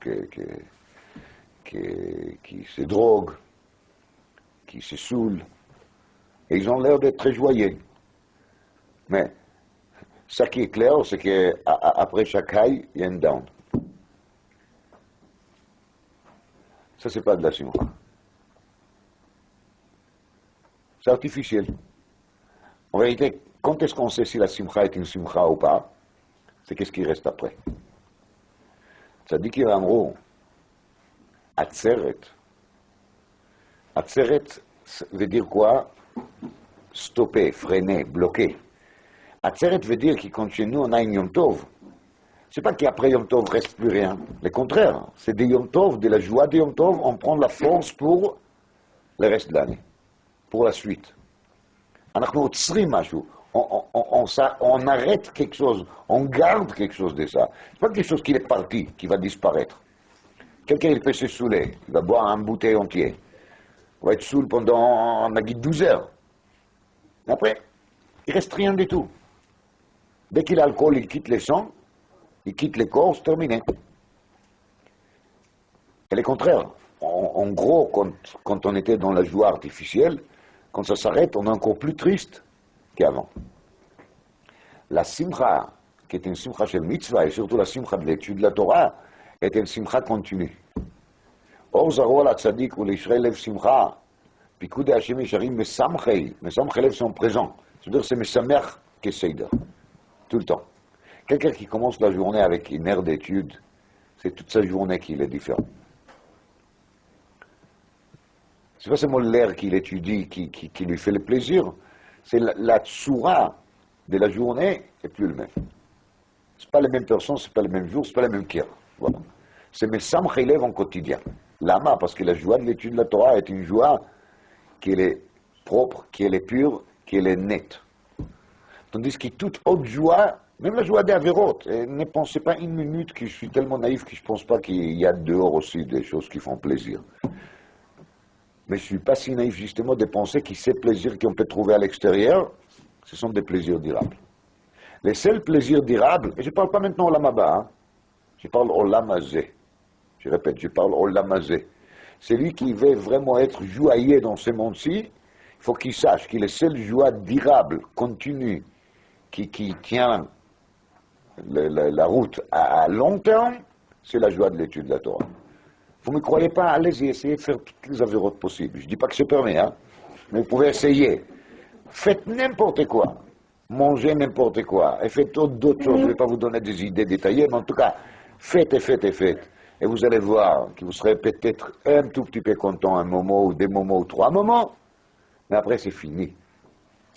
qui se droguent, qui se saoulent, et ils ont l'air d'être très joyeux. Mais ce qui est clair, c'est qu'après chaque high, il y a un down. Ça, c'est pas de la simcha. C'est artificiel. En vérité, quand est-ce qu'on sait si la simcha est une simcha ou pas? C'est qu'est-ce qui reste après. צדיקים אמרו, עצרת. עצרת veut dire quoi? Stopper, freiner, bloquer. עצרת veut dire que quand chez nous on a une Yom Tov, c'est pas qu'après Yom Tov ne reste plus rien. Le contraire, c'est des Yom Tov, de la joie des Yom Tov, on prend la force pour le reste de l'année, pour la suite. אנחנו עוצרים משהו. On arrête quelque chose, on garde quelque chose de ça. C'est pas quelque chose qui est parti, qui va disparaître. Quelqu'un il peut se saouler, il va boire un bouteille entier. Il va être saoul pendant, on a dit 12 heures. Et après, il reste rien du tout. Dès qu'il a l'alcool, il quitte le sang, il quitte le corps, c'est terminé. Et le contraire, en gros, quand on était dans la joie artificielle, quand ça s'arrête, on est encore plus triste qu'avant. La simcha, qui est une simcha shel mitzvah, et surtout la simcha de l'étude de la Torah, est une simcha continue. Or zaro la tzadik ou l'ishrei lev simcha, pikud Hashem yisharim mesamchei lev sont présents. C'est-à-dire c'est mesamech keseider, tout le temps. Quelqu'un qui commence la journée avec une aire d'étude, c'est toute sa journée qu'il est différent. C'est pas seulement l'air qu'il étudie qui lui fait le plaisir, c'est la tsura de la journée n'est plus le même. C'est pas les mêmes personnes, c'est pas les mêmes jours, c'est pas les mêmes kir. Voilà. C'est mes samch élèves en quotidien. Lama, parce que la joie de l'étude de la Torah est une joie qui est propre, qui est pure, qui est nette. Tandis que toute autre joie, même la joie des avérotes, ne pensez pas une minute que je suis tellement naïf que je pense pas qu'il y a dehors aussi des choses qui font plaisir. Mais je ne suis pas si naïf justement de penser que ces plaisirs qu'on peut trouver à l'extérieur, ce sont des plaisirs durables. Les seuls plaisirs durables, et je ne parle pas maintenant Olam Haba, hein, je parle Olam Hazeh. Je répète, je parle Olam Hazeh. Celui qui veut vraiment être joyeux dans ce monde-ci, il faut qu'il sache que les seules joies durables, continues, qui tient la route à long terme, c'est la joie de l'étude de la Torah. Vous ne me croyez pas, allez-y, essayez de faire toutes les avérotes possibles. Je ne dis pas que c'est permis, hein, mais vous pouvez essayer. Faites n'importe quoi. Mangez n'importe quoi. Et faites d'autres choses. Je ne vais pas vous donner des idées détaillées, mais en tout cas, faites et faites et faites. Et vous allez voir que vous serez peut-être un tout petit peu content un moment ou des moments ou 3 moments, mais après c'est fini.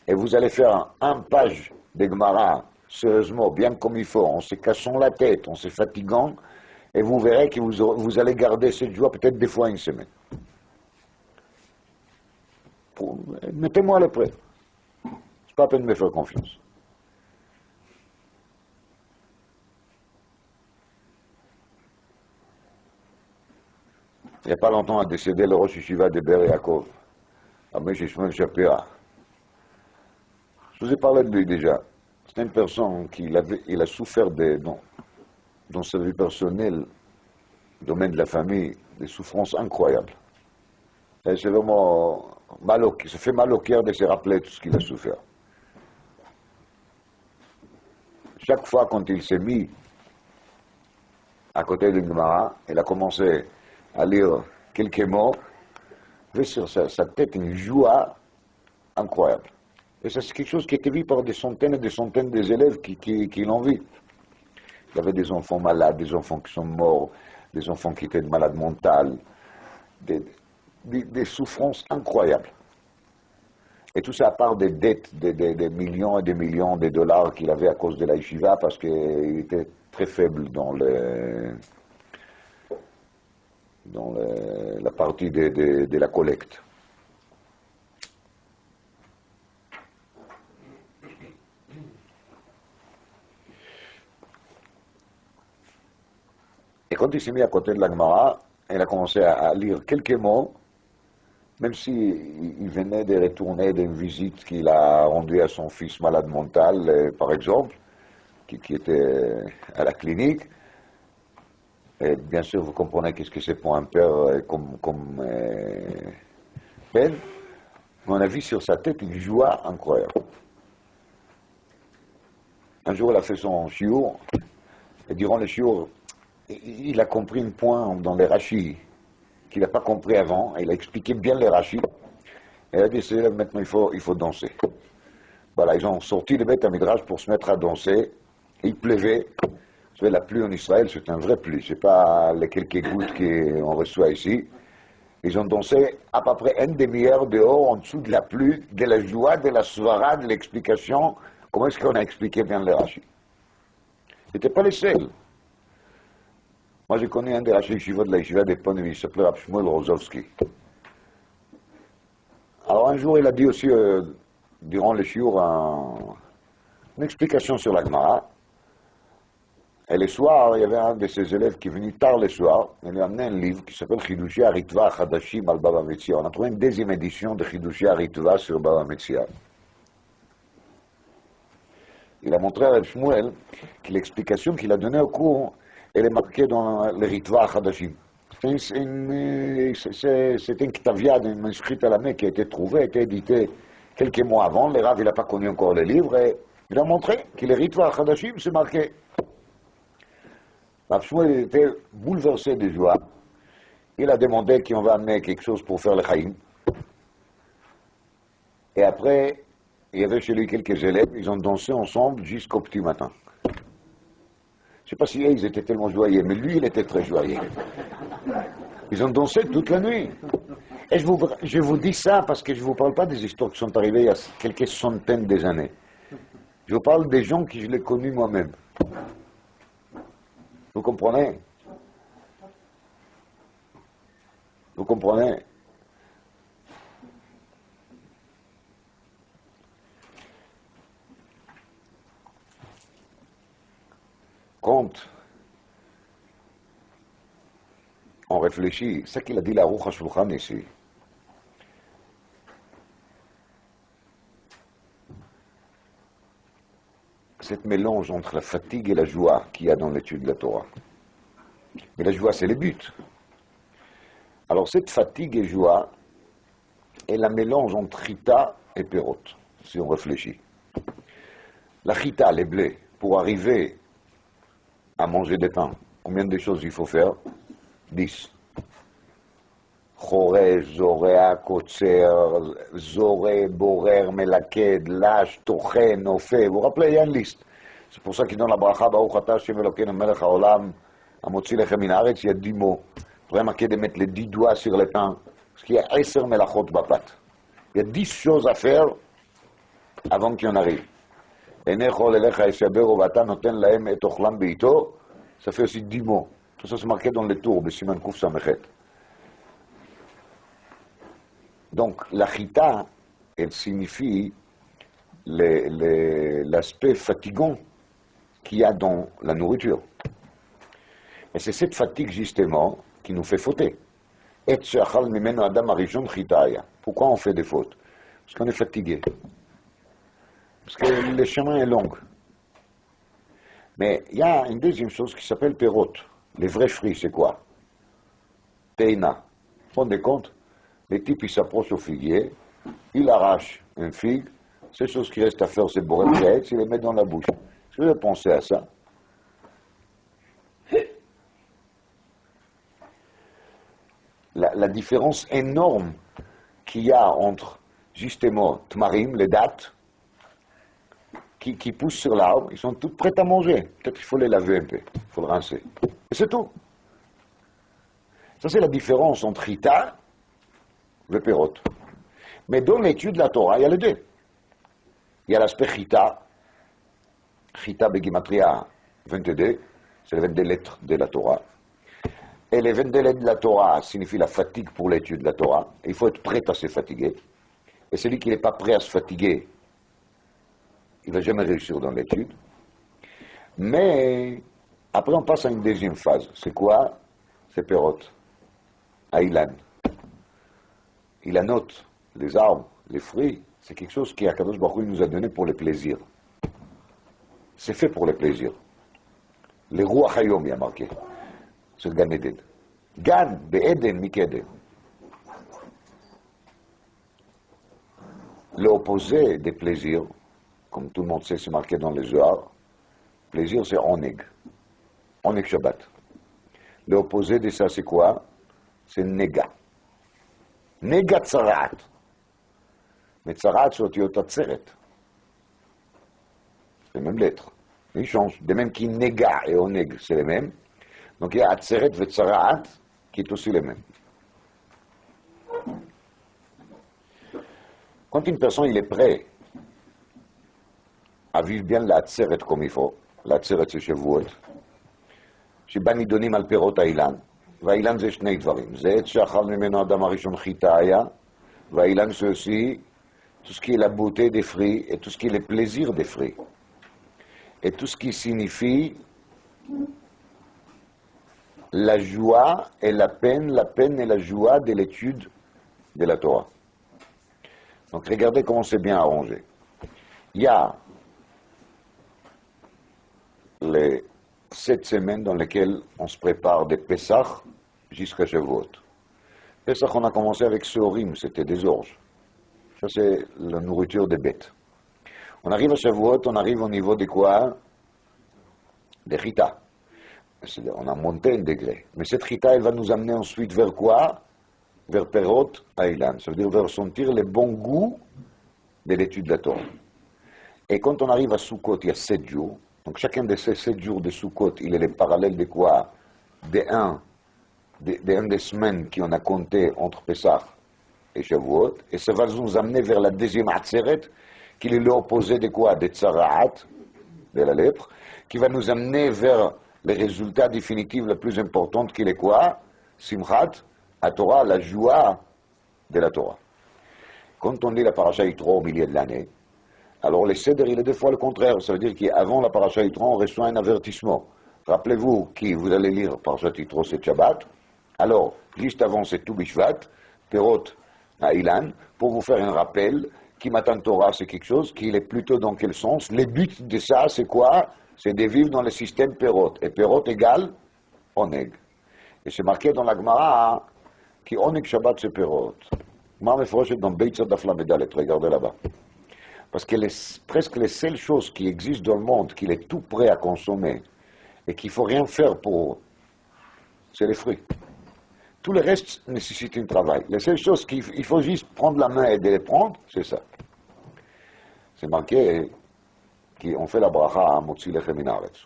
Et vous allez faire un page de Gemara, sérieusement, bien comme il faut, en se cassant la tête, en se fatiguant, et vous verrez que vous allez garder cette joie peut-être des fois une semaine. Mettez-moi à l'épreuve. C'est pas la peine de me faire confiance. Il n'y a pas longtemps a décédé le Rosh Yeshiva de Ber Yaakov, Rabbi Shmuel Shapira. Je vous ai parlé de lui déjà. C'est une personne qui il a souffert dans sa vie personnelle, domaine de la famille, des souffrances incroyables. Et c'est vraiment il se fait mal au cœur de se rappeler tout ce qu'il a souffert. Chaque fois quand il s'est mis à côté d'une Gemara, il a commencé à lire quelques mots, il avait sur sa tête une joie incroyable. Et ça, c'est quelque chose qui était vu par des centaines et des centaines d'élèves qui l'ont vu. Il y avait des enfants malades, des enfants qui sont morts, des enfants qui étaient malades mentales, des souffrances incroyables. Et tout ça part des dettes, des millions et des millions de dollars qu'il avait à cause de la yeshiva, parce qu'il était très faible dans la partie de la collecte. Et quand il s'est mis à côté de la Gemara, il a commencé à lire quelques mots, même s'il venait de retourner d'une visite qu'il a rendue à son fils malade mental, par exemple, qui était à la clinique. Et bien sûr, vous comprenez qu'est-ce que c'est pour un père comme peine. Mais on a vu sur sa tête une joie incroyable. Un jour, il a fait son shiur, et durant le shiur, il a compris un point dans les rachis qu'il n'a pas compris avant, et il a expliqué bien les rachis. Et il a dit, c'est là, maintenant il faut danser. Voilà, ils ont sorti le Beth Midrash pour se mettre à danser. Il pleuvait. Vous savez, la pluie en Israël, c'est un vrai pluie. C'est pas les quelques gouttes qu'on reçoit ici. Ils ont dansé à peu près une demi-heure dehors, en dessous de la pluie, de la joie, de la svara, de l'explication. Comment est-ce qu'on a expliqué bien les rachis? C'était pas les seuls. Moi, j'ai connu un des rachis yeshiva de la yeshiva des Ponevis, il s'appelait Rav Shmuel Rozovski. Alors un jour, il a dit aussi, durant le shiur, une explication sur la Gemara. Et le soir, il y avait un de ses élèves qui est venu tard le soir, il lui a amené un livre qui s'appelle Chidushei Haritva Chadashim al Baba Metzia. On a trouvé une deuxième édition de Chidushei Haritva sur Baba Metzia. Il a montré à Rav Shmuel que l'explication qu'il a donnée au cours, elle est marquée dans le Ritva Chadashim. C'est une ktaviade, une manuscrit à la main qui a été trouvée, a été éditée quelques mois avant. Le Rav, il n'a pas connu encore le livre, et il a montré que le Ritva Chadashim, c'est marqué. Rav Shmuel était bouleversé de joie. Il a demandé qu'on va amener quelque chose pour faire le Chaim. Et après, il y avait chez lui quelques élèves, ils ont dansé ensemble jusqu'au petit matin. Je ne sais pas si ils étaient tellement joyeux, mais lui, il était très joyeux. Ils ont dansé toute la nuit. Et je vous dis ça parce que je ne vous parle pas des histoires qui sont arrivées il y a quelques centaines d'années. Je vous parle des gens qui je l'ai connus moi-même. Vous comprenez? Vous comprenez? Quand on réfléchit, c'est ce qu'il a dit la Aruch HaShulchan ici. cette mélange entre la fatigue et la joie qu'il y a dans l'étude de la Torah. Mais la joie, c'est le but. Alors cette fatigue et joie est la mélange entre chita et perot, si on réfléchit. La chita, les blés, pour arriver à manger des pains, combien de choses il faut faire? 10. Choresh, Zorea, Kotser, Zoré, Borer, Melaked, Lash, Tochen, Ofé. Vous vous rappelez, il y a une liste. C'est pour ça qu'il donne la bracha, Baruch Ata Hashem Elokeinu Melech HaOlam, Amotzi Lechem Min Haaretz, il y a 10 mots. Il faudrait marquer de mettre les 10 doigts sur les pains, parce qu'il y a 10 melachot bapat. Il y a 10 choses à faire avant qu'il y en arrive. Enechol Elecha Eshaber Vata Noten Lahem Et Ochlam Beito, ça fait aussi 10 mots. Tout ça c'est marqué dans les tours, Besiman Kuf Samechet. Donc la chita, elle signifie l'aspect fatigant qu'il y a dans la nourriture. Et c'est cette fatigue justement qui nous fait fauter. Pourquoi on fait des fautes? Parce qu'on est fatigué. Parce que le chemin est long. Mais il y a une deuxième chose qui s'appelle perot. Les vrais fruits, c'est quoi? Teina. Vous vous rendez compte? Les types, ils s'approchent au figuier, ils arrachent un figue, ces choses qui restent à faire, c'est bourrer de tête, ils les mettent dans la bouche. Est-ce que vous avez pensé à ça? La différence énorme qu'il y a entre, justement, tmarim, les dattes, qui poussent sur l'arbre, ils sont toutes prêtes à manger. Peut-être qu'il faut les laver un peu, il faut le rincer. Et c'est tout. Ça, c'est la différence entre Chita et le Perot. Mais dans l'étude de la Torah, il y a les deux. Il y a l'aspect Chita. Chita Begimatria 22, c'est les 22 lettres de la Torah. Et les 22 lettres de la Torah signifient la fatigue pour l'étude de la Torah. Il faut être prêt à se fatiguer. Et celui qui n'est pas prêt à se fatiguer, il ne va jamais réussir dans l'étude. Mais après, on passe à une deuxième phase. C'est quoi? C'est Perot. Aïlan. Il annote les arbres, les fruits. C'est quelque chose qui, Akadosh Baruch Hu, nous a donné pour le plaisir. C'est fait pour le plaisir. Les Ruach Hayom, il y a marqué. C'est le Gan Eden. Gan, Be'eden, Mikeden. L'opposé des plaisirs, comme tout le monde sait, c'est marqué dans les Zohar. Plaisir, c'est Oneg. Oneg Shabbat. L'opposé de ça, c'est quoi? C'est Nega. Nega Tzarat. Mais Tzarat, c'est Otiot Atzeret. C'est les mêmes lettres. Ils changent. De même qui Nega et Oneg, c'est les mêmes. Donc il y a Atzeret et Tzarat qui est aussi les mêmes. Quand une personne il est prêt à vivre bien la Atzeret comme il faut, la Atzeret c'est Shavuot, שבה נידונים על פירות האילן, והאילן זה שני דברים, זה עץ שאכל ממנו האדם הראשון חיטה היה, והאילן c'est aussi tout ce qui est la beauté des fruits et tout ce qui est le plaisir des fruits, et tout ce qui signifie la joie et la peine et la joie de l'étude de la Torah. Donc regardez comment c'est bien arrangé. Il y a les 7 semaines dans lesquelles on se prépare des Pessah jusqu'à Shavuot. Pessah, on a commencé avec Seorim, c'était des orges. Ça, c'est la nourriture des bêtes. On arrive à Shavuot, on arrive au niveau de quoi? Des Chita. On a monté un degré. Mais cette Chita, elle va nous amener ensuite vers quoi? Vers Perot Aïlan. Ça veut dire vers sentir le bon goût de l'étude de la Torah. Et quand on arrive à Sukkot, il y a 7 jours. Donc chacun de ces 7 jours de Sukkot, il est le parallèle de quoi? Des semaines qu'on a compté entre Pessah et Shavuot. Et ça va nous amener vers la deuxième Atzeret, qui est l'opposé de quoi? De Tzaraat, de la lèpre, qui va nous amener vers le résultat définitif le plus important, qui est quoi? Simchat, la Torah, la joie de la Torah. Quand on lit la paracha Yitro au milieu de l'année, alors le Seder, il est des fois le contraire. Ça veut dire qu'avant la paracha Yitro, on reçoit un avertissement. Rappelez-vous qui vous allez lire paracha Yitro, c'est Shabbat. Alors, juste avant, c'est tout Bishvat, Perot à Ilan, pour vous faire un rappel qui Matan Torah, c'est quelque chose qui est plutôt dans quel sens? Le but de ça, c'est quoi? C'est de vivre dans le système Perot. Et Perot égale Oneg. Et c'est marqué dans la Gemara qui Oneg Shabbat c'est Perot. Gemara Meforoshet dans Beitzat Daf Lamed Dalet, regardez là-bas. Parce que presque les seules choses qui existent dans le monde, qu'il est tout prêt à consommer et qu'il ne faut rien faire pour, c'est les fruits. Tout le reste nécessite un travail. Les seules choses qu'il faut juste prendre la main et de les prendre, c'est ça. C'est marqué qu'on fait la bracha à Motzi Lechem Min Haaretz.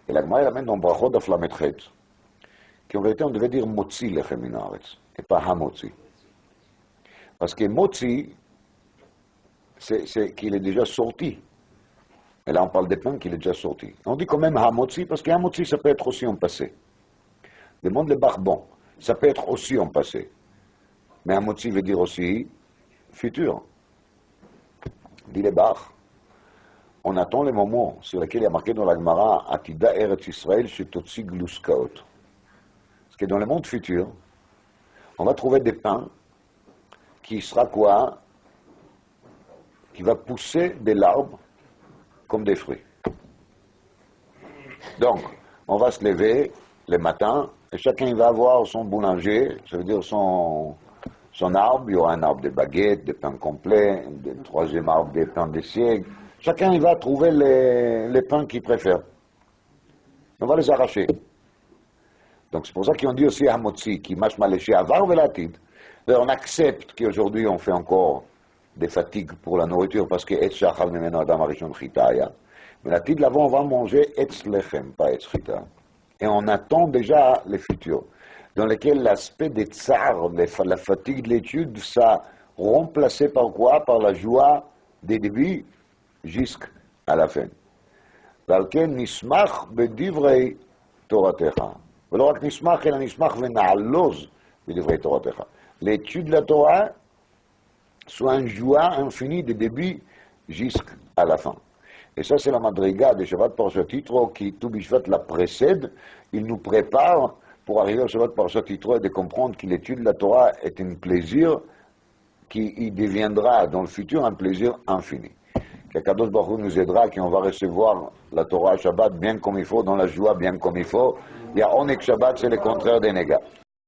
Et la Gemara amène dans Brachot Daf Lamed Chet qu'en vérité on devait dire Motzi Lechem Min Haaretz et pas Hamotzi. Parce que Motzi, c'est qu'il est déjà sorti. Et là, on parle des pains qu'il est déjà sorti. On dit quand même Hamotzi, parce que Hamotzi, ça peut être aussi en passé. Demande le barbon, ça peut être aussi en passé. Mais Hamotzi veut dire aussi futur. Dit les Bach. On attend le moment sur lequel il y a marqué dans la Gemara Atida Eretz Israël Shetotzi Gluskaot. Parce que dans le monde futur, on va trouver des pains qui sera quoi? Qui va pousser de l'arbre comme des fruits. Donc, on va se lever le matin et chacun va avoir son boulanger, ça veut dire son arbre. Il y aura un arbre de baguettes, de pain complet, le troisième arbre des pains de siège. Chacun il va trouver les pains qu'il préfère. On va les arracher. Donc c'est pour ça qu'on dit aussi à Motzi, qui mâche maléché avar velatid. On accepte qu'aujourd'hui on fait encore des fatigues pour la nourriture parce que etz shachal memeno adam arishon chitaya. Mais la tid là-bas on va manger etz lechem, pas etz chita. Et on attend déjà le futur, dans lequel l'aspect des tsar, la fatigue de l'étude, ça remplacé par quoi? Par la joie des débuts jusqu'à la fin. ועל כן נשמח בדברי תורתך. ולא רק נשמח, אלא נשמח ונעלוז בדברי תורתך. L'étude de la Torah soit une joie infinie du début jusqu'à la fin. Et ça, c'est la madriga de Shabbat Parashat Yitro qui, tout Bishvat, la précède. Il nous prépare pour arriver au Shabbat Parashat Yitro et de comprendre que l'étude de la Torah est un plaisir qui deviendra dans le futur un plaisir infini. Qu'Akadosh Baruch Hu nous aidera, qu'on va recevoir la Torah Shabbat bien comme il faut, dans la joie bien comme il faut. Il y a Onek Shabbat, c'est le contraire des Nega.